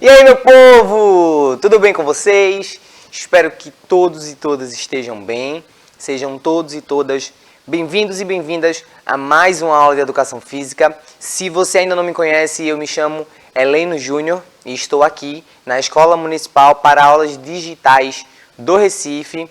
E aí, meu povo, tudo bem com vocês? Espero que todos e todas estejam bem. Sejam todos e todas bem-vindos e bem-vindas a mais uma aula de Educação Física. Se você ainda não me conhece, eu me chamo Heleno Júnior e estou aqui na Escola Municipal para Aulas Digitais do Recife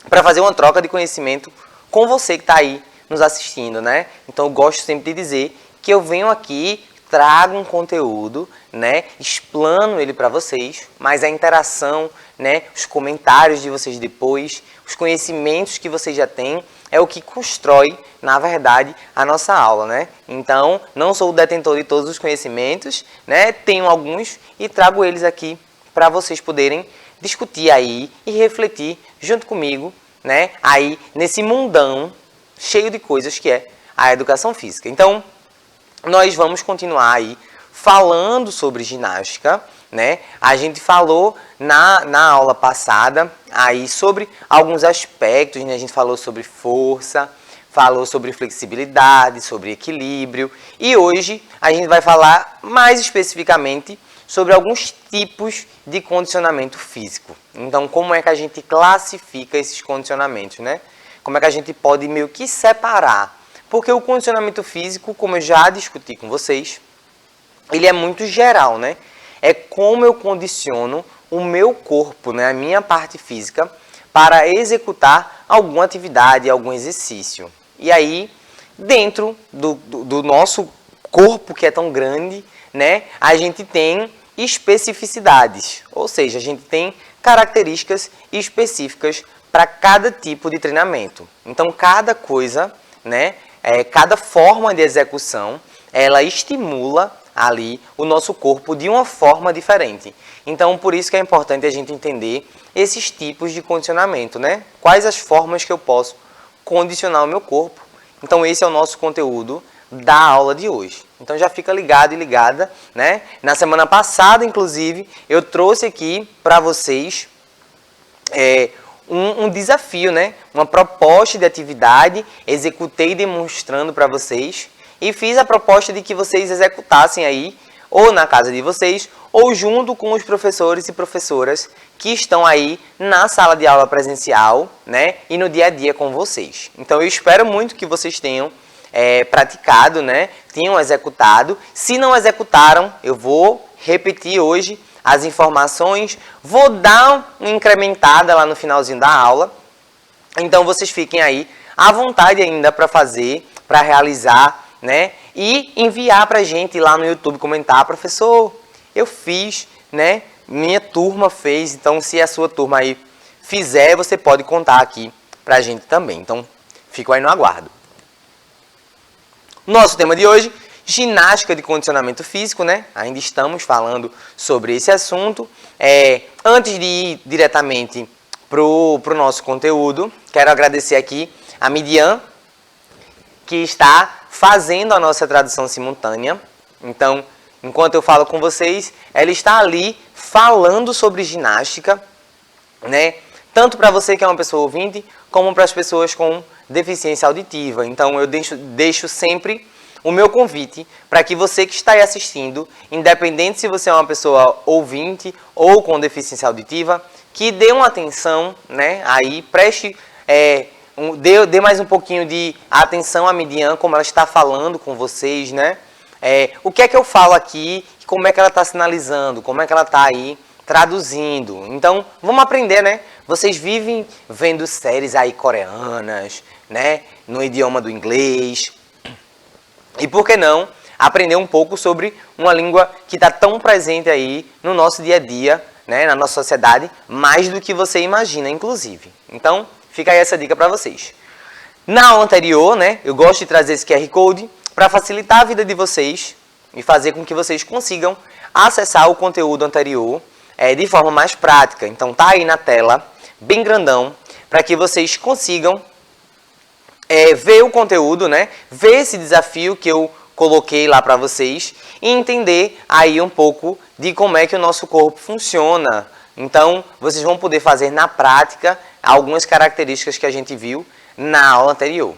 para fazer uma troca de conhecimento com você que está aí nos assistindo, né? Então eu gosto sempre de dizer que eu venho aqui, trago um conteúdo, né? Explano ele para vocês, mas a interação, né? Os comentários de vocês depois, os conhecimentos que vocês já têm, é o que constrói, na verdade, a nossa aula, né? Então, não sou o detentor de todos os conhecimentos, né? Tenho alguns e trago eles aqui para vocês poderem discutir aí e refletir junto comigo, né? Aí, nesse mundão cheio de coisas que é a educação física. Então, nós vamos continuar aí falando sobre ginástica, né? A gente falou na aula passada aí sobre alguns aspectos, né? A gente falou sobre força, falou sobre flexibilidade, sobre equilíbrio e hoje a gente vai falar mais especificamente sobre alguns tipos de condicionamento físico. Então, como é que a gente classifica esses condicionamentos, né? Como é que a gente pode meio que separar? Porque o condicionamento físico, como eu já discuti com vocês, ele é muito geral, né? É como eu condiciono o meu corpo, né? A minha parte física, para executar alguma atividade, algum exercício. E aí, dentro do nosso corpo, que é tão grande, né? A gente tem especificidades, ou seja, a gente tem características específicas para cada tipo de treinamento. Então, cada coisa, né? Cada forma de execução, ela estimula ali o nosso corpo de uma forma diferente. Então, por isso que é importante a gente entender esses tipos de condicionamento, né? Quais as formas que eu posso condicionar o meu corpo. Então, esse é o nosso conteúdo da aula de hoje. Então, já fica ligado e ligada, né? Na semana passada, inclusive, eu trouxe aqui para vocês um desafio, né? Uma proposta de atividade, executei demonstrando para vocês e fiz a proposta de que vocês executassem aí, ou na casa de vocês, ou junto com os professores e professoras que estão aí na sala de aula presencial, né? E no dia a dia com vocês. Então eu espero muito que vocês tenham praticado, né? Tenham executado. Se não executaram, eu vou repetir hoje as informações, vou dar uma incrementada lá no finalzinho da aula, então vocês fiquem aí à vontade ainda para fazer, para realizar, né? E enviar para a gente lá no YouTube, comentar, professor, eu fiz, né? Minha turma fez, então se a sua turma aí fizer, você pode contar aqui para a gente também, então fico aí no aguardo. Nosso tema de hoje, ginástica de condicionamento físico, né? Ainda estamos falando sobre esse assunto. Antes de ir diretamente para o nosso conteúdo, quero agradecer aqui a Midian, que está fazendo a nossa tradução simultânea. Então, enquanto eu falo com vocês, ela está ali falando sobre ginástica, né? Tanto para você que é uma pessoa ouvinte, como para as pessoas com deficiência auditiva. Então, eu deixo sempre o meu convite para que você que está aí assistindo, independente se você é uma pessoa ouvinte ou com deficiência auditiva, que dê uma atenção, né? Aí preste, dê mais um pouquinho de atenção à Midian, como ela está falando com vocês, né? O que é que eu falo aqui, como é que ela está sinalizando, como é que ela está aí traduzindo. Então, vamos aprender, né? Vocês vivem vendo séries aí coreanas, né? No idioma do inglês. E por que não aprender um pouco sobre uma língua que está tão presente aí no nosso dia a dia, né, na nossa sociedade, mais do que você imagina, inclusive. Então, fica aí essa dica para vocês. Na aula anterior, né, eu gosto de trazer esse QR Code para facilitar a vida de vocês e fazer com que vocês consigam acessar o conteúdo anterior de forma mais prática. Então, tá aí na tela, bem grandão, para que vocês consigam ver o conteúdo, né? Ver esse desafio que eu coloquei lá para vocês e entender aí um pouco de como é que o nosso corpo funciona. Então, vocês vão poder fazer na prática algumas características que a gente viu na aula anterior.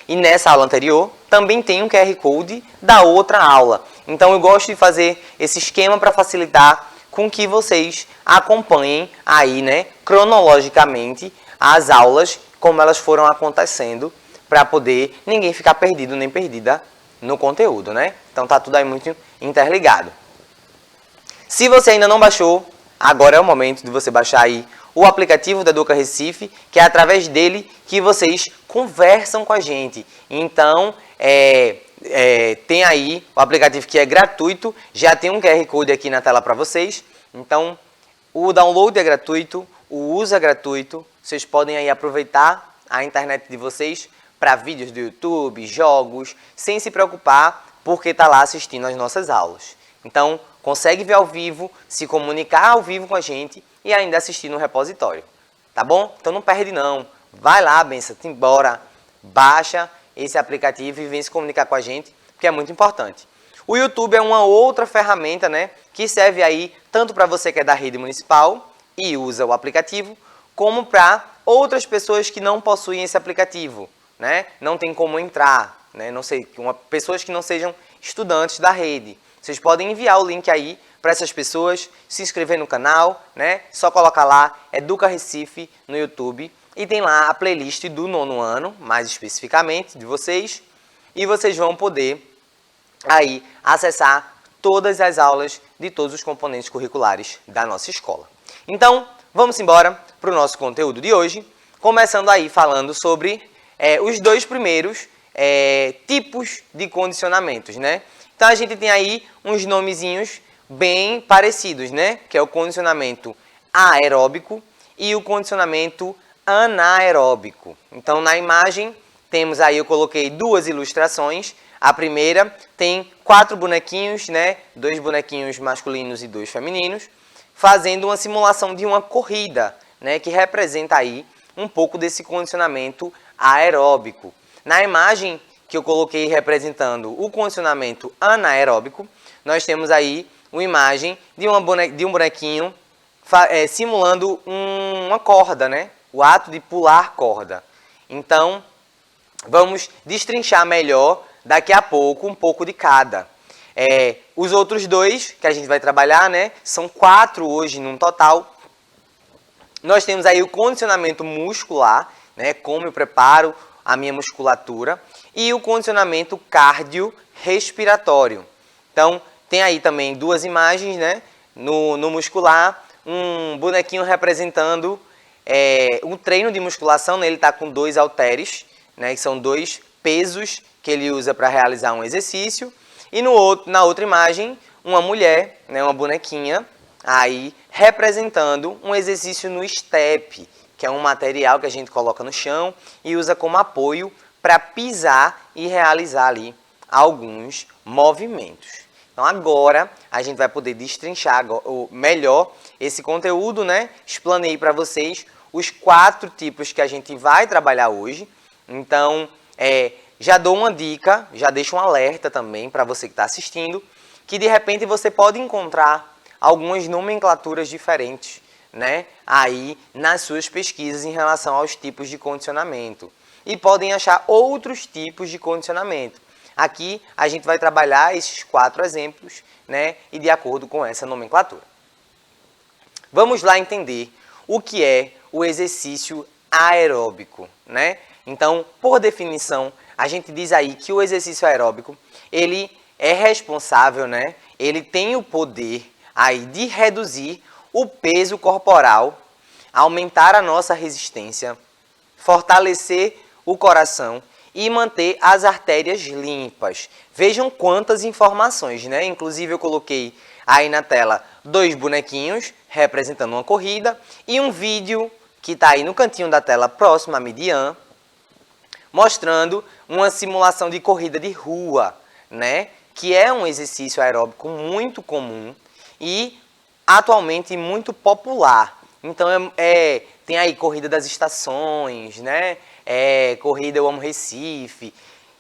E nessa aula anterior também tem um QR Code da outra aula. Então, eu gosto de fazer esse esquema para facilitar com que vocês acompanhem aí, né, cronologicamente as aulas, como elas foram acontecendo, para poder ninguém ficar perdido nem perdida no conteúdo, né? Então tá tudo aí muito interligado. Se você ainda não baixou, agora é o momento de você baixar aí o aplicativo da Educa Recife, que é através dele que vocês conversam com a gente. Então, tem aí o aplicativo que é gratuito, já tem um QR Code aqui na tela para vocês. Então, o download é gratuito, o uso é gratuito. Vocês podem aí aproveitar a internet de vocês para vídeos do YouTube, jogos, sem se preocupar, porque está lá assistindo as nossas aulas. Então, consegue ver ao vivo, se comunicar ao vivo com a gente e ainda assistir no repositório. Tá bom? Então não perde não. Vai lá, benção, embora, baixa esse aplicativo e vem se comunicar com a gente, porque é muito importante. O YouTube é uma outra ferramenta, né, que serve aí tanto para você que é da rede municipal e usa o aplicativo, como para outras pessoas que não possuem esse aplicativo, né? Não tem como entrar, né? Não sei, pessoas que não sejam estudantes da rede. Vocês podem enviar o link aí para essas pessoas, se inscrever no canal, né? Só colocar lá Educa Recife no YouTube e tem lá a playlist do 9º ano, mais especificamente de vocês, e vocês vão poder aí acessar todas as aulas de todos os componentes curriculares da nossa escola. Então, vamos embora para o nosso conteúdo de hoje, começando aí falando sobre os dois primeiros tipos de condicionamentos, né? Então, a gente tem aí uns nomezinhos bem parecidos, né? Que é o condicionamento aeróbico e o condicionamento anaeróbico. Então, na imagem, temos aí, eu coloquei duas ilustrações. A primeira tem 4 bonequinhos, né? 2 bonequinhos masculinos e 2 femininos, fazendo uma simulação de uma corrida, né? Que representa aí um pouco desse condicionamento aeróbico. Na imagem que eu coloquei representando o condicionamento anaeróbico, nós temos aí uma imagem de um bonequinho simulando uma corda, né? O ato de pular corda. Então, vamos destrinchar melhor daqui a pouco, um pouco de cada. Os outros dois que a gente vai trabalhar, né? São 4 hoje no total. Nós temos aí o condicionamento muscular, né? Como eu preparo a minha musculatura. E o condicionamento cardiorrespiratório. Então, tem aí também 2 imagens, né? No muscular, um bonequinho representando um treino de musculação, né? Ele está com 2 halteres, né? Que são 2 pesos que ele usa para realizar um exercício. E na outra imagem, uma mulher, né? Uma bonequinha, aí representando um exercício no step, que é um material que a gente coloca no chão e usa como apoio para pisar e realizar ali alguns movimentos. Então agora a gente vai poder destrinchar melhor esse conteúdo, né? Explanei para vocês os 4 tipos que a gente vai trabalhar hoje. Então, já dou uma dica, já deixo um alerta também para você que está assistindo, que de repente você pode encontrar algumas nomenclaturas diferentes, né? Aí nas suas pesquisas em relação aos tipos de condicionamento. E podem achar outros tipos de condicionamento. Aqui a gente vai trabalhar esses 4 exemplos, né? E de acordo com essa nomenclatura. Vamos lá entender o que é o exercício aeróbico, né? Então, por definição, a gente diz aí que o exercício aeróbico, ele é responsável, né? Ele tem o poder aí de reduzir o peso corporal, aumentar a nossa resistência, fortalecer o coração e manter as artérias limpas. Vejam quantas informações, né? Inclusive eu coloquei aí na tela 2 bonequinhos representando uma corrida e um vídeo que está aí no cantinho da tela próximo à median, mostrando uma simulação de corrida de rua, né? Que é um exercício aeróbico muito comum e atualmente muito popular. Então tem aí corrida das estações, né? Corrida Eu Amo Recife.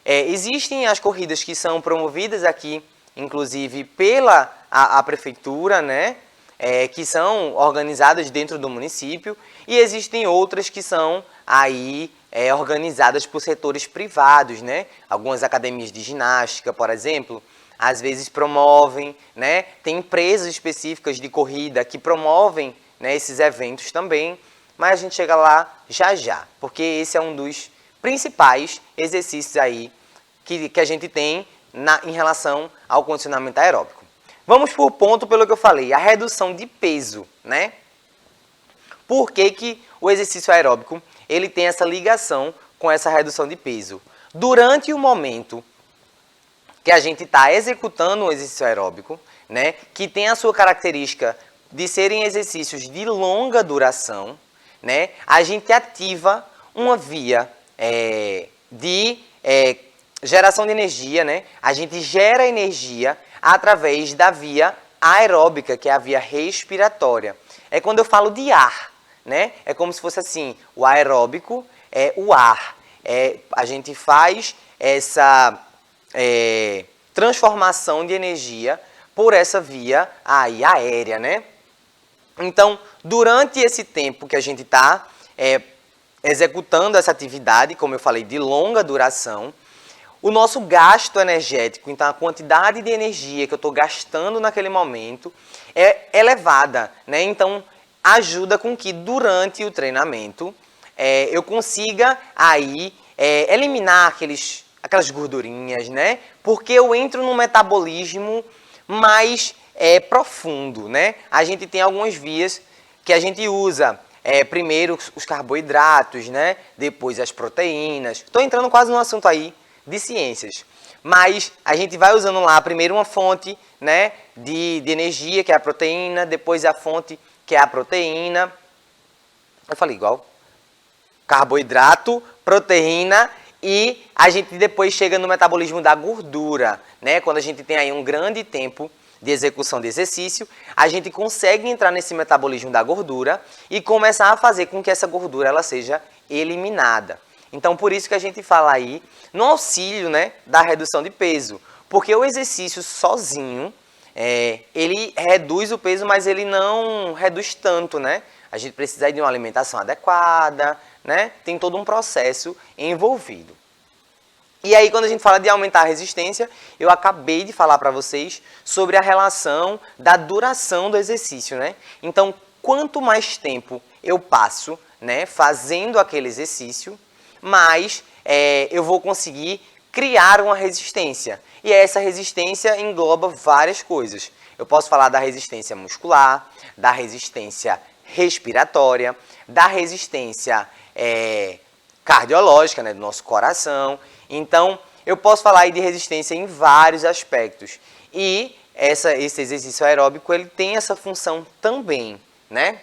Existem as corridas que são promovidas aqui, inclusive pela a prefeitura, né? Que são organizadas dentro do município, e existem outras que são aí organizadas por setores privados, né? Algumas academias de ginástica, por exemplo, às vezes promovem, né? Tem empresas específicas de corrida que promovem, né, esses eventos também, mas a gente chega lá já já, porque esse é um dos principais exercícios aí que a gente tem em relação ao condicionamento aeróbico. Vamos por ponto pelo que eu falei, a redução de peso, né? Por que o exercício aeróbico ele tem essa ligação com essa redução de peso? Durante o momento que a gente está executando o exercício aeróbico, né, que tem a sua característica de serem exercícios de longa duração, né, a gente ativa uma via de geração de energia, né? A gente gera energia através da via aeróbica, que é a via respiratória. É quando eu falo de ar, né? É como se fosse assim, o aeróbico é o ar. A gente faz essa transformação de energia por essa via aí aérea, né? Então, durante esse tempo que a gente está executando essa atividade, como eu falei, de longa duração, o nosso gasto energético, então a quantidade de energia que eu estou gastando naquele momento é elevada, né? Então, ajuda com que durante o treinamento eu consiga aí eliminar aquelas gordurinhas, né? Porque eu entro num metabolismo mais profundo, né? A gente tem algumas vias que a gente usa. Primeiro os carboidratos, né? Depois as proteínas. Estou entrando quase no assunto aí de ciências. Mas a gente vai usando lá primeiro uma fonte, né, de energia, que é a proteína, depois a fonte, que é a proteína. Eu falei igual. Carboidrato, proteína e a gente depois chega no metabolismo da gordura, né? Quando a gente tem aí um grande tempo de execução de exercício, a gente consegue entrar nesse metabolismo da gordura e começar a fazer com que essa gordura ela seja eliminada. Então, por isso que a gente fala aí no auxílio, né, da redução de peso, porque o exercício sozinho, ele reduz o peso, mas ele não reduz tanto, né? A gente precisa de uma alimentação adequada, né? Tem todo um processo envolvido. E aí, quando a gente fala de aumentar a resistência, eu acabei de falar para vocês sobre a relação da duração do exercício, né? Então, quanto mais tempo eu passo, né, fazendo aquele exercício, mais eu vou conseguir criar uma resistência. E essa resistência engloba várias coisas. Eu posso falar da resistência muscular, da resistência respiratória, da resistência cardiológica, né, do nosso coração. Então, eu posso falar aí de resistência em vários aspectos. E esse exercício aeróbico, ele tem essa função também, né?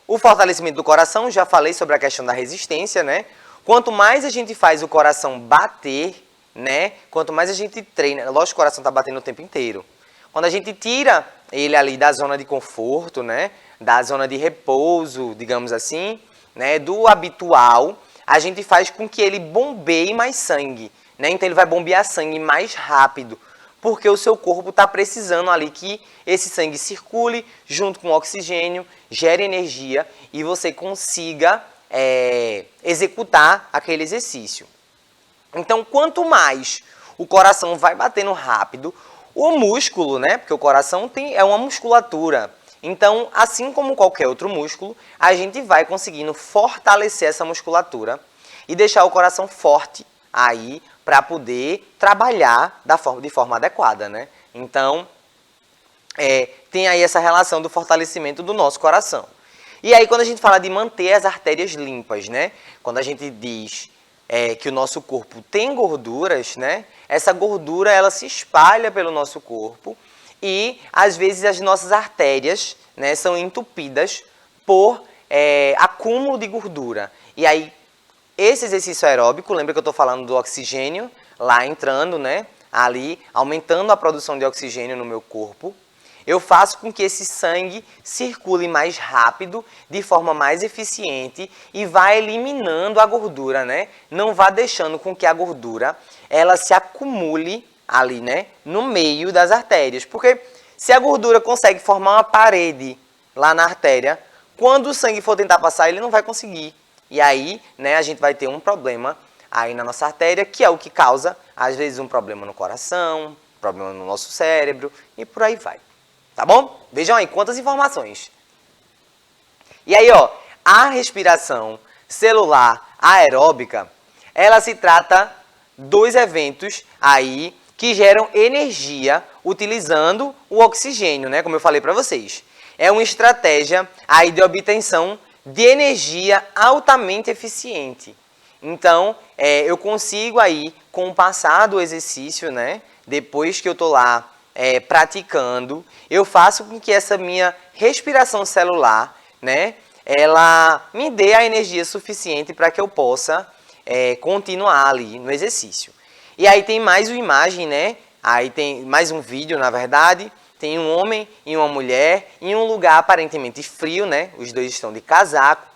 O fortalecimento do coração, já falei sobre a questão da resistência, né? Quanto mais a gente faz o coração bater, né? Quanto mais a gente treina, lógico que o coração está batendo o tempo inteiro. Quando a gente tira ele ali da zona de conforto, né? Da zona de repouso, digamos assim, né? Do habitual, a gente faz com que ele bombeie mais sangue, né? Então ele vai bombear sangue mais rápido, porque o seu corpo está precisando ali que esse sangue circule junto com o oxigênio, gere energia e você consiga executar aquele exercício. Então, quanto mais o coração vai batendo rápido, o músculo, né? Porque o coração é uma musculatura. Então, assim como qualquer outro músculo, a gente vai conseguindo fortalecer essa musculatura e deixar o coração forte aí para poder trabalhar de forma adequada, né? Então, tem aí essa relação do fortalecimento do nosso coração. E aí, quando a gente fala de manter as artérias limpas, né? Quando a gente diz que o nosso corpo tem gorduras, né? Essa gordura, ela se espalha pelo nosso corpo e, às vezes, as nossas artérias, né, são entupidas por acúmulo de gordura. E aí, esse exercício aeróbico, lembra que eu estou falando do oxigênio lá entrando, né? Ali, aumentando a produção de oxigênio no meu corpo. Eu faço com que esse sangue circule mais rápido, de forma mais eficiente e vá eliminando a gordura, né? Não vá deixando com que a gordura ela se acumule ali, né? No meio das artérias. Porque se a gordura consegue formar uma parede lá na artéria, quando o sangue for tentar passar, ele não vai conseguir. E aí, né, a gente vai ter um problema aí na nossa artéria, que é o que causa, às vezes, um problema no coração, problema no nosso cérebro e por aí vai. Tá bom? Vejam aí quantas informações. E aí, ó, a respiração celular aeróbica, ela se trata dos eventos aí que geram energia utilizando o oxigênio, né? Como eu falei para vocês. É uma estratégia aí de obtenção de energia altamente eficiente. Então, eu consigo aí, com o passar do exercício, né? Depois que eu tô lá praticando, eu faço com que essa minha respiração celular, né? Ela me dê a energia suficiente para que eu possa continuar ali no exercício. E aí tem mais uma imagem, né? Aí tem mais um vídeo, na verdade. Tem um homem e uma mulher em um lugar aparentemente frio, né? Os dois estão de casaco,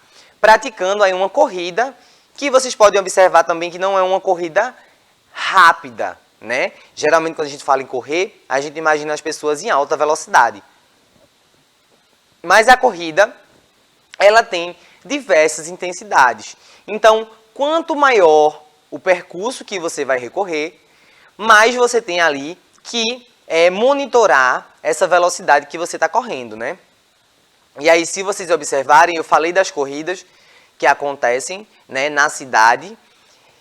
praticando aí uma corrida, que vocês podem observar também que não é uma corrida rápida, né? Geralmente quando a gente fala em correr, a gente imagina as pessoas em alta velocidade. Mas a corrida, ela tem diversas intensidades. Então, quanto maior o percurso que você vai recorrer, mais você tem ali que monitorar essa velocidade que você está correndo, né? E aí, se vocês observarem, eu falei das corridas que acontecem, né, na cidade.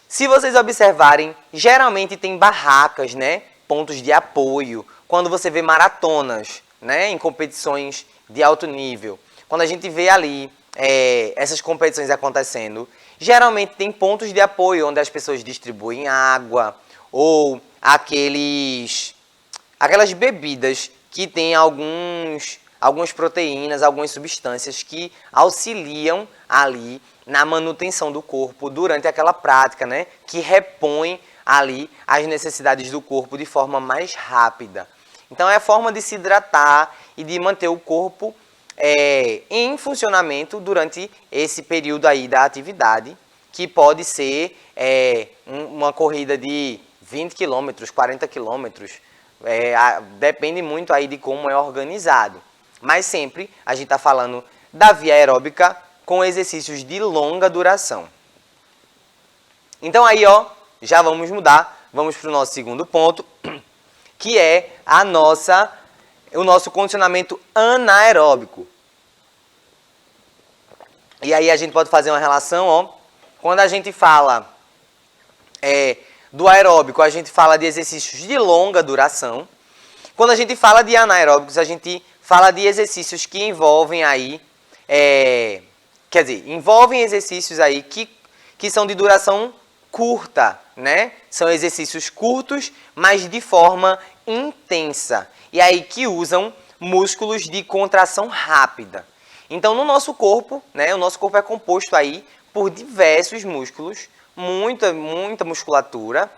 Se vocês observarem, geralmente tem barracas, né, pontos de apoio. Quando você vê maratonas, né, em competições de alto nível, quando a gente vê ali essas competições acontecendo, geralmente tem pontos de apoio onde as pessoas distribuem água ou aquelas bebidas que têm algumas proteínas, algumas substâncias que auxiliam ali na manutenção do corpo durante aquela prática, né? Que repõe ali as necessidades do corpo de forma mais rápida. Então é a forma de se hidratar e de manter o corpo em funcionamento durante esse período aí da atividade, que pode ser uma corrida de 20 km, 40 km, depende muito aí de como é organizado. Mas sempre a gente está falando da via aeróbica com exercícios de longa duração. Então aí, ó, já vamos mudar, vamos para o nosso segundo ponto, que é o nosso condicionamento anaeróbico. E aí a gente pode fazer uma relação, ó, quando a gente fala do aeróbico, a gente fala de exercícios de longa duração. Quando a gente fala de anaeróbicos, a gente fala de exercícios que envolvem aí, envolvem exercícios aí que são de duração curta, né? São exercícios curtos, mas de forma intensa. E aí que usam músculos de contração rápida. Então, no nosso corpo, né? O nosso corpo é composto aí por diversos músculos, muita musculatura.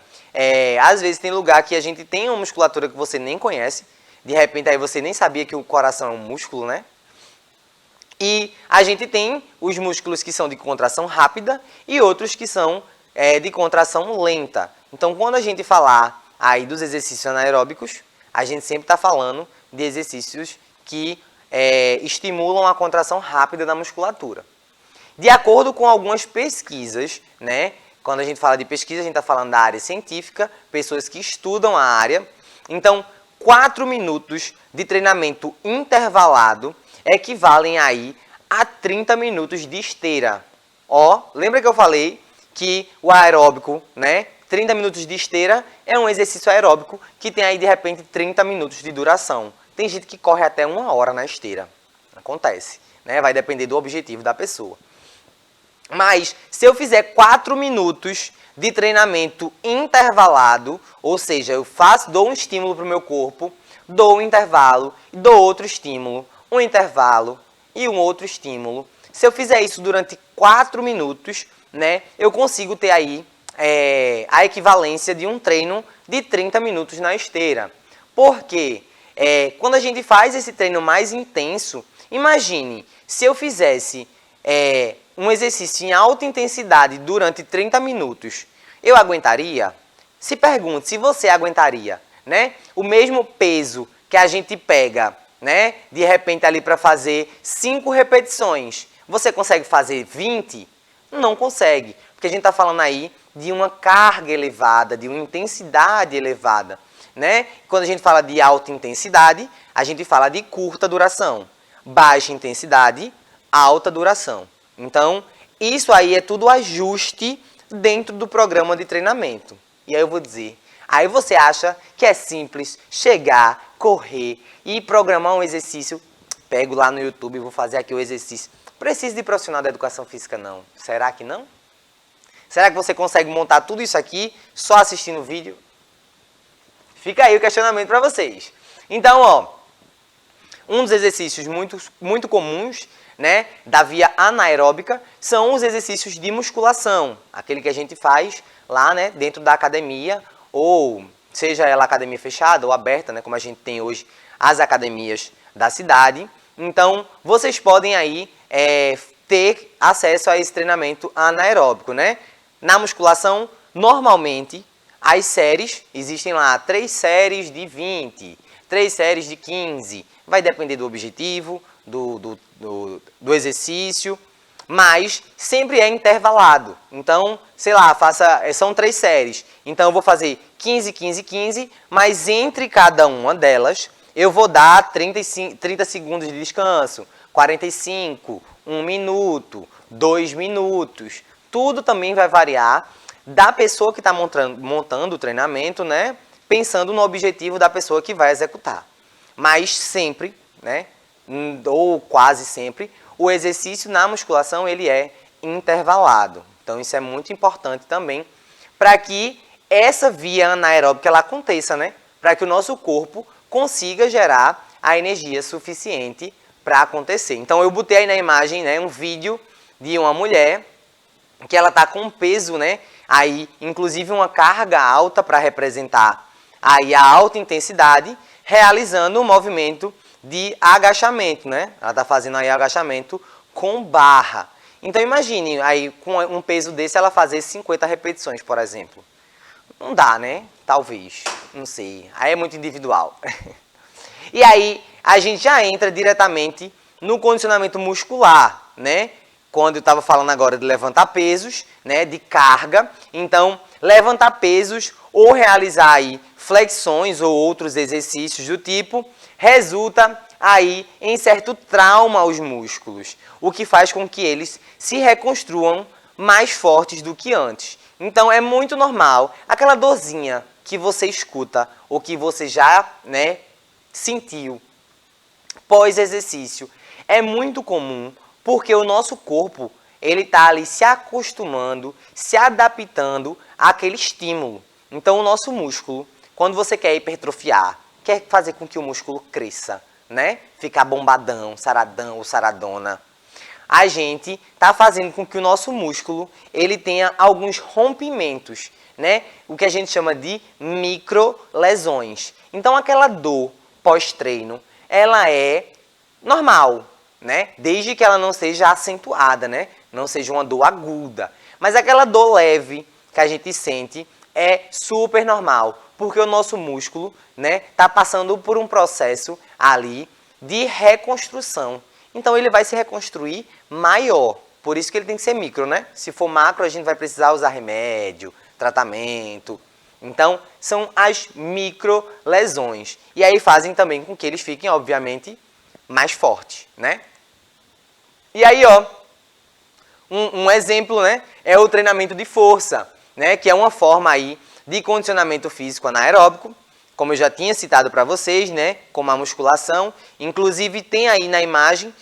Às vezes tem lugar que a gente tem uma musculatura que você nem conhece. De repente aí você nem sabia que o coração é um músculo, né? E a gente tem os músculos que são de contração rápida e outros que são de contração lenta. Então, quando a gente falar aí dos exercícios anaeróbicos, a gente sempre está falando de exercícios que estimulam a contração rápida da musculatura. De acordo com algumas pesquisas, né? Quando a gente fala de pesquisa, a gente está falando da área científica, pessoas que estudam a área. Então, 4 minutos de treinamento intervalado equivalem aí a 30 minutos de esteira. Ó, lembra que eu falei que o aeróbico, né? 30 minutos de esteira é um exercício aeróbico que tem aí, de repente, 30 minutos de duração. Tem gente que corre até 1 hora na esteira. Acontece, né? Vai depender do objetivo da pessoa. Mas, se eu fizer 4 minutos de treinamento intervalado, ou seja, eu dou um estímulo para o meu corpo, dou um intervalo, dou outro estímulo, um intervalo e um outro estímulo. Se eu fizer isso durante 4 minutos, né, eu consigo ter aí a equivalência de um treino de 30 minutos na esteira. Por quê? Quando a gente faz esse treino mais intenso, imagine, se eu fizesse um exercício em alta intensidade durante 30 minutos, eu aguentaria? Se pergunte se você aguentaria, né? O mesmo peso que a gente pega, né? De repente ali para fazer 5 repetições, você consegue fazer 20? Não consegue, porque a gente está falando aí de uma carga elevada, de uma intensidade elevada, né? Quando a gente fala de alta intensidade, a gente fala de curta duração. Baixa intensidade, alta duração. Então, isso aí é tudo ajuste dentro do programa de treinamento. E aí eu vou dizer, aí você acha que é simples chegar, correr e programar um exercício? Pego lá no YouTube e vou fazer aqui o exercício. Preciso de profissional da educação física não? Será que não? Será que você consegue montar tudo isso aqui só assistindo o vídeo? Fica aí o questionamento para vocês. Então, ó, um dos exercícios muito comuns, né, da via anaeróbica são os exercícios de musculação, aquele que a gente faz lá, né, dentro da academia, ou seja ela academia fechada ou aberta, né, como a gente tem hoje as academias da cidade. Então, vocês podem aí ter acesso a esse treinamento anaeróbico, né? Na musculação, normalmente, as séries, existem lá 3 séries de 20, 3 séries de 15, vai depender do objetivo, do exercício, mas sempre é intervalado. Então, sei lá, são 3 séries, então eu vou fazer 15, 15, 15, mas entre cada uma delas eu vou dar 30 segundos de descanso, 45, 1 minuto, 2 minutos. Tudo também vai variar da pessoa que está montando o treinamento, né? Pensando no objetivo da pessoa que vai executar. Mas sempre, né? Ou quase sempre, o exercício na musculação ele é intervalado. Então isso é muito importante também para que essa via anaeróbica ela aconteça, né? Para que o nosso corpo consiga gerar a energia suficiente para acontecer. Então eu botei aí na imagem, né, um vídeo de uma mulher que ela está com peso, né, aí inclusive uma carga alta para representar aí a alta intensidade, realizando um movimento de agachamento, né? Ela está fazendo aí agachamento com barra. Então imagine aí com um peso desse ela fazer 50 repetições, por exemplo. Não dá, né? Talvez, não sei. Aí é muito individual. E aí a gente já entra diretamente no condicionamento muscular, né? Quando eu estava falando agora de levantar pesos, né? De carga. Então, levantar pesos ou realizar aí flexões ou outros exercícios do tipo, resulta aí em certo trauma aos músculos, o que faz com que eles se reconstruam mais fortes do que antes. Então é muito normal, aquela dorzinha que você escuta ou que você já, né, sentiu pós-exercício, é muito comum porque o nosso corpo ele está ali se acostumando, se adaptando àquele estímulo. Então o nosso músculo, quando você quer hipertrofiar, quer fazer com que o músculo cresça, né? Ficar bombadão, saradão ou saradona, a gente está fazendo com que o nosso músculo ele tenha alguns rompimentos, né? O que a gente chama de microlesões. Então aquela dor pós-treino, ela é normal, né? Desde que ela não seja acentuada, né? Não seja uma dor aguda. Mas aquela dor leve que a gente sente é super normal, porque o nosso músculo, né, tá passando por um processo ali de reconstrução. Então ele vai se reconstruir maior. Por isso que ele tem que ser micro, né? Se for macro, a gente vai precisar usar remédio, tratamento. Então, são as microlesões. E aí fazem também com que eles fiquem, obviamente, mais fortes, né? E aí, ó, um exemplo, né, é o treinamento de força, né, que é uma forma aí de condicionamento físico anaeróbico, como eu já tinha citado para vocês, né, como a musculação. Inclusive tem aí na imagem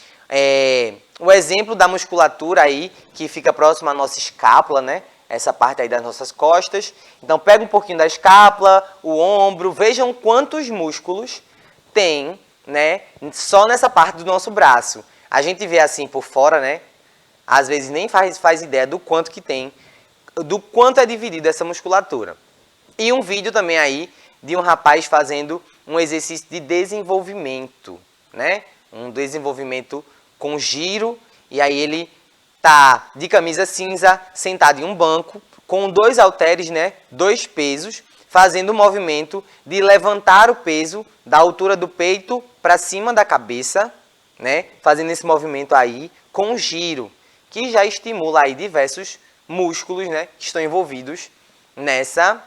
o exemplo da musculatura aí que fica próximo à nossa escápula, né, essa parte aí das nossas costas. Então pega um pouquinho da escápula, o ombro, vejam quantos músculos tem, né, só nessa parte do nosso braço. A gente vê assim por fora, né, às vezes nem faz ideia do quanto que tem, do quanto é dividida essa musculatura. E um vídeo também aí de um rapaz fazendo um exercício de desenvolvimento, né? Um desenvolvimento com giro, e aí ele tá de camisa cinza, sentado em um banco, com 2 halteres, né? 2 pesos, fazendo o movimento de levantar o peso da altura do peito para cima da cabeça, né? Fazendo esse movimento aí com giro, que já estimula aí diversos músculos, né, que estão envolvidos nessa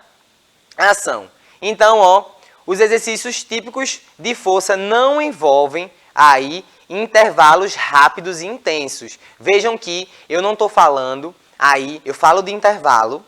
ação. Então, ó, os exercícios típicos de força não envolvem aí intervalos rápidos e intensos. Vejam que eu não estou falando aí, eu falo de intervalo,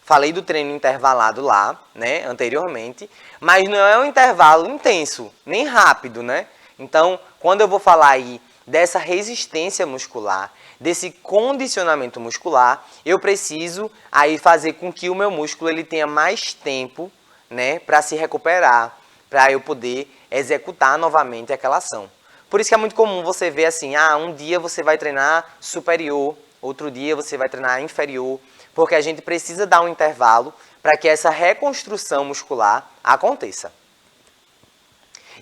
falei do treino intervalado lá, né, anteriormente, mas não é um intervalo intenso, nem rápido, né? Então, quando eu vou falar aí dessa resistência muscular, desse condicionamento muscular, eu preciso aí fazer com que o meu músculo ele tenha mais tempo, né, para se recuperar, para eu poder executar novamente aquela ação. Por isso que é muito comum você ver assim, um dia você vai treinar superior, outro dia você vai treinar inferior, porque a gente precisa dar um intervalo para que essa reconstrução muscular aconteça.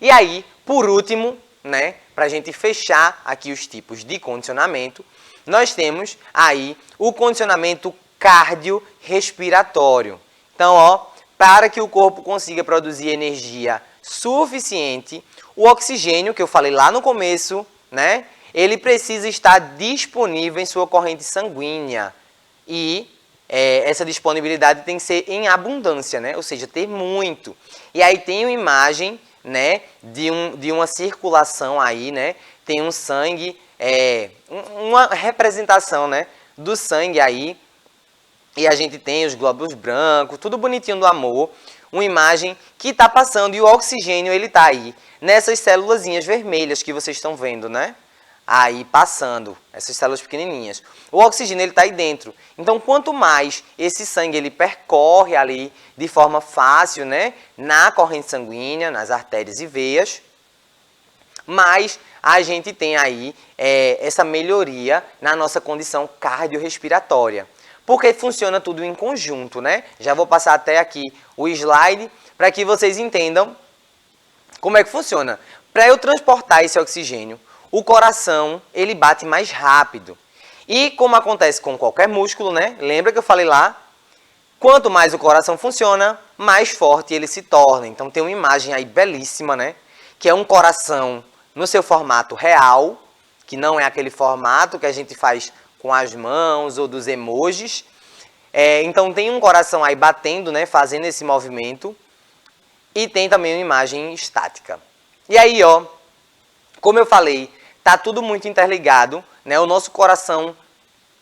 E aí, por último, né, para a gente fechar aqui os tipos de condicionamento, nós temos aí o condicionamento cardiorrespiratório. Então, ó, para que o corpo consiga produzir energia suficiente, o oxigênio, que eu falei lá no começo, né, ele precisa estar disponível em sua corrente sanguínea. E essa disponibilidade tem que ser em abundância, né, ou seja, ter muito. E aí tem uma imagem, né, de uma circulação aí, né, tem um sangue, uma representação, né, do sangue aí, e a gente tem os glóbulos brancos, tudo bonitinho do amor, uma imagem que está passando e o oxigênio ele está aí, nessas célulazinhas vermelhas que vocês estão vendo, né, aí passando, essas células pequenininhas. O oxigênio ele está aí dentro. Então, quanto mais esse sangue ele percorre ali de forma fácil, né, na corrente sanguínea, nas artérias e veias, mais a gente tem aí essa melhoria na nossa condição cardiorrespiratória. Porque funciona tudo em conjunto, né? Já vou passar até aqui o slide para que vocês entendam como é que funciona. Para eu transportar esse oxigênio, o coração ele bate mais rápido. E como acontece com qualquer músculo, né? Lembra que eu falei lá? Quanto mais o coração funciona, mais forte ele se torna. Então tem uma imagem aí belíssima, né? Que é um coração no seu formato real, que não é aquele formato que a gente faz com as mãos ou dos emojis. Então tem um coração aí batendo, né? Fazendo esse movimento. E tem também uma imagem estática. E aí, ó, como eu falei, tá tudo muito interligado, né? O nosso coração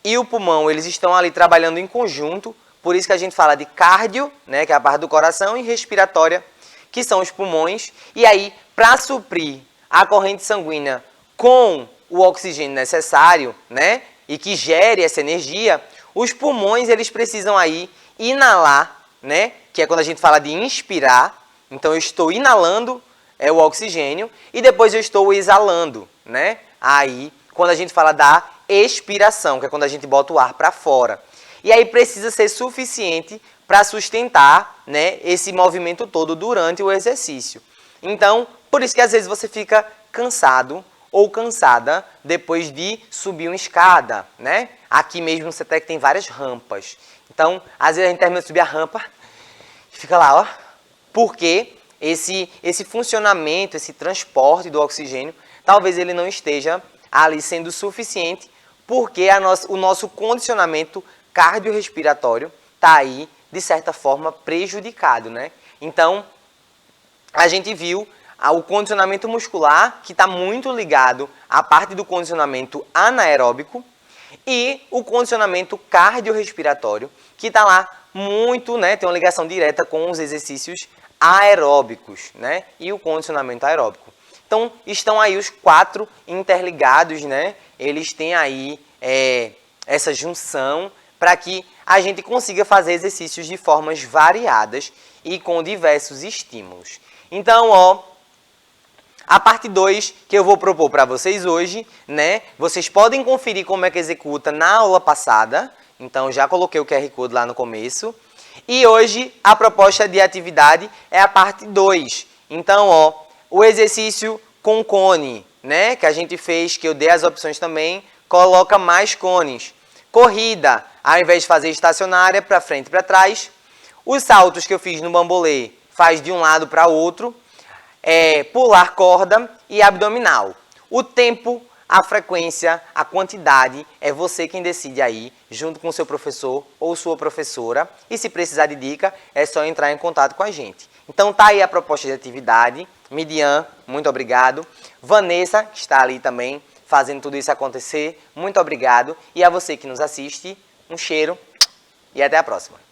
e o pulmão, eles estão ali trabalhando em conjunto, por isso que a gente fala de cardio, né, que é a parte do coração, e respiratória, que são os pulmões. E aí, para suprir a corrente sanguínea com o oxigênio necessário, né, e que gere essa energia, os pulmões, eles precisam aí inalar, né, que é quando a gente fala de inspirar. Então, eu estou inalando o oxigênio e depois eu estou exalando, né? Aí, quando a gente fala da expiração, que é quando a gente bota o ar para fora. E aí precisa ser suficiente para sustentar, né, esse movimento todo durante o exercício. Então, por isso que às vezes você fica cansado ou cansada depois de subir uma escada, né? Aqui mesmo você até que tem várias rampas. Então, às vezes a gente termina de subir a rampa e fica lá, ó. Porque esse funcionamento, esse transporte do oxigênio, talvez ele não esteja ali sendo suficiente, porque o nosso condicionamento cardiorrespiratório está aí, de certa forma, prejudicado, né? Então, a gente viu o condicionamento muscular, que está muito ligado à parte do condicionamento anaeróbico, e o condicionamento cardiorrespiratório, que está lá muito, né? Tem uma ligação direta com os exercícios aeróbicos, né? E o condicionamento aeróbico. Então, estão aí os 4 interligados, né? Eles têm aí essa junção para que a gente consiga fazer exercícios de formas variadas e com diversos estímulos. Então, ó, a parte 2 que eu vou propor para vocês hoje, né? Vocês podem conferir como é que executa na aula passada. Então, já coloquei o QR Code lá no começo. E hoje a proposta de atividade é a parte 2. Então, ó, o exercício com cone, né, que a gente fez, que eu dei as opções também, coloca mais cones. Corrida, ao invés de fazer estacionária, para frente e para trás. Os saltos que eu fiz no bambolê, faz de um lado para o outro. Pular corda e abdominal. O tempo A frequência, a quantidade, é você quem decide aí, junto com o seu professor ou sua professora. E se precisar de dica, é só entrar em contato com a gente. Então tá aí a proposta de atividade. Midian, muito obrigado. Vanessa, que está ali também, fazendo tudo isso acontecer, muito obrigado. E a você que nos assiste, um cheiro e até a próxima.